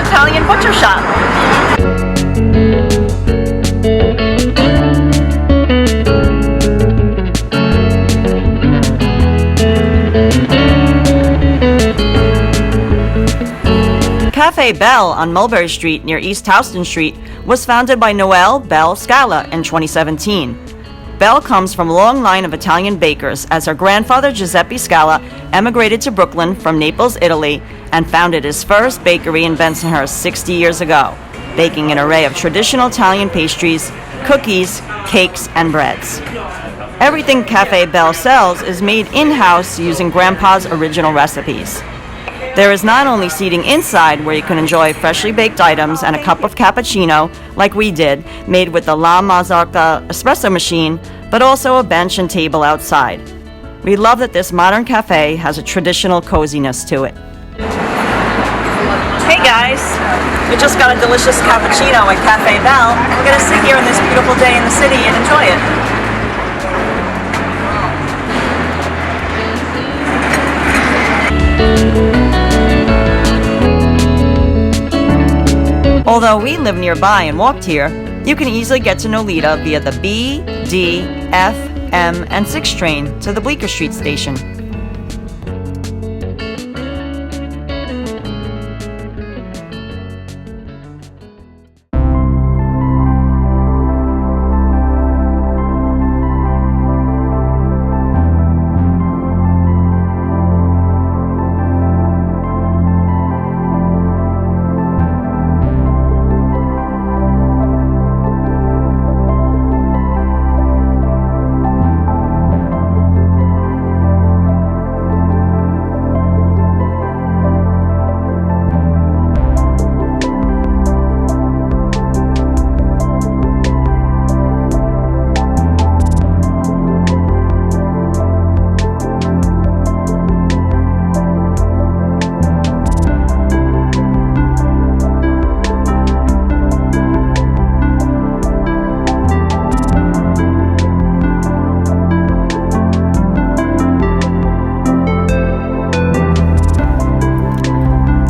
Italian butcher shop. Cafe Belle on Mulberry Street near East Houston Street was founded by Noel Belle Scala in 2017. Belle comes from a long line of Italian bakers, as her grandfather Giuseppe Scala emigrated to Brooklyn from Naples, Italy, and founded his first bakery in Bensonhurst 60 years ago, baking an array of traditional Italian pastries, cookies, cakes, and breads. Everything Cafe Belle sells is made in-house using Grandpa's original recipes. There is not only seating inside where you can enjoy freshly baked items and a cup of cappuccino, like we did, made with the La Marzocca espresso machine, but also a bench and table outside. We love that this modern cafe has a traditional coziness to it. Hey guys, we just got a delicious cappuccino at Cafe Belle. We're going to sit here on this beautiful day in the city and enjoy it. Although we live nearby and walked here, you can easily get to NoLita via the B, D, F, M, and 6 train to the Bleecker Street station.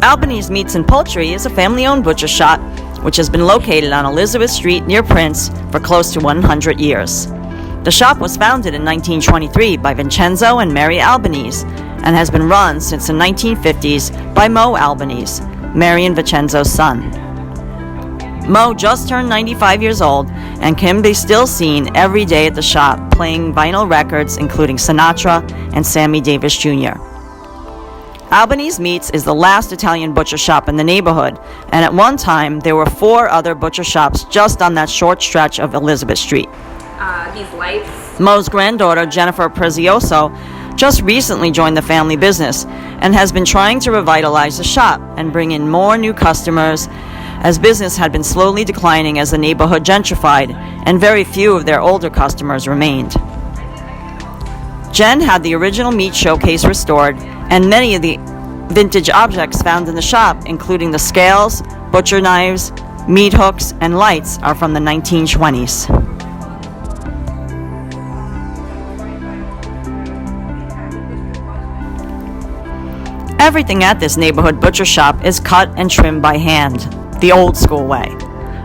Albanese Meats and Poultry is a family-owned butcher shop which has been located on Elizabeth Street near Prince for close to 100 years. The shop was founded in 1923 by Vincenzo and Mary Albanese and has been run since the 1950s by Mo Albanese, Mary and Vincenzo's son. Mo just turned 95 years old and can be still seen every day at the shop playing vinyl records including Sinatra and Sammy Davis Jr. Albanese Meats is the last Italian butcher shop in the neighborhood, and at one time there were 4 other butcher shops just on that short stretch of Elizabeth Street. These lights. Mo's granddaughter, Jennifer Prezioso, just recently joined the family business and has been trying to revitalize the shop and bring in more new customers, as business had been slowly declining as the neighborhood gentrified and very few of their older customers remained. Jen had the original meat showcase restored, and many of the vintage objects found in the shop, including the scales, butcher knives, meat hooks, and lights, are from the 1920s. Everything at this neighborhood butcher shop is cut and trimmed by hand, the old school way.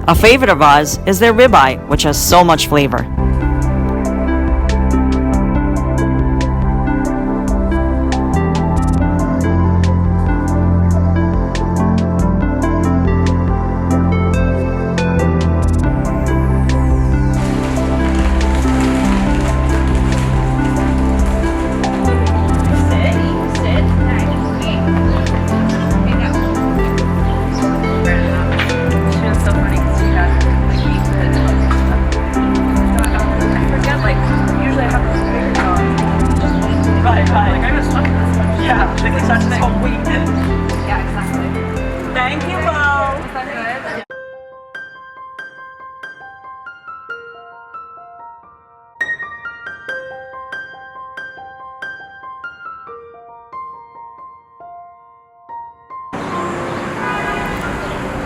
A favorite of ours is their ribeye, which has so much flavor.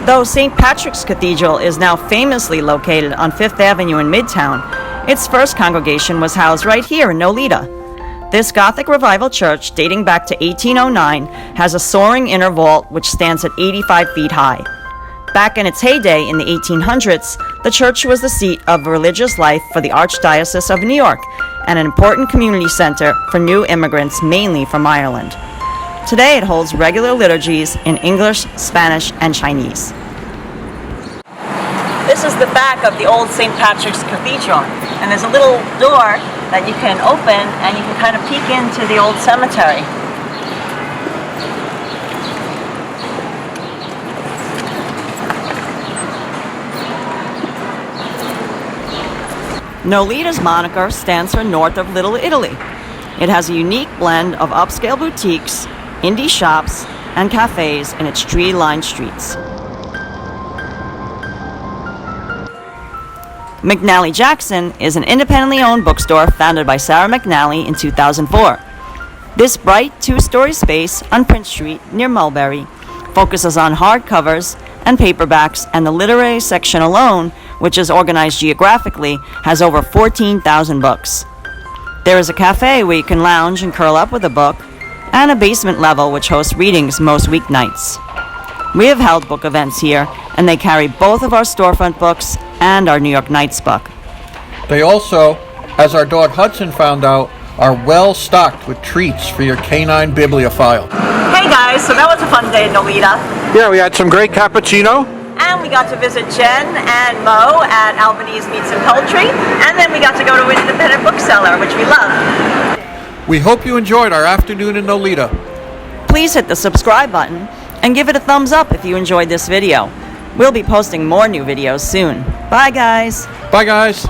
Though St. Patricks Cathedral is now famously located on 5th Avenue in Midtown, its first congregation was housed right here in NoLita. This Gothic Revival church, dating back to 1809, has a soaring inner vault which stands at 85 feet high. Back in its heyday in the 1800s, the church was the seat of religious life for the Archdiocese of New York and an important community center for new immigrants, mainly from Ireland. Today it holds regular liturgies in English, Spanish, and Chinese. This is the back of the old St. Patrick's Cathedral, and there's a little door that you can open and you can kind of peek into the old cemetery. NoLita's moniker stands for North of Little Italy. It has a unique blend of upscale boutiques, indie shops, and cafes in its tree-lined streets. McNally Jackson is an independently owned bookstore founded by Sarah McNally in 2004. This bright two-story space on Prince Street near Mulberry focuses on hardcovers and paperbacks, and the literary section alone, which is organized geographically, has over 14,000 books. There is a cafe where you can lounge and curl up with a book, and a basement level which hosts readings most weeknights. We have held book events here, and they carry both of our storefront books and our New York Nights book. They also, as our dog Hudson found out, are well stocked with treats for your canine bibliophile. Hey guys, so that was a fun day in NoLita. Yeah, we had some great cappuccino. And we got to visit Jen and Mo at Albanese Meats Poultry, and then we got to go to an independent bookseller, which we love. We hope you enjoyed our afternoon in NoLita. Please hit the subscribe button and give it a thumbs up if you enjoyed this video. We'll be posting more new videos soon. Bye guys! Bye guys!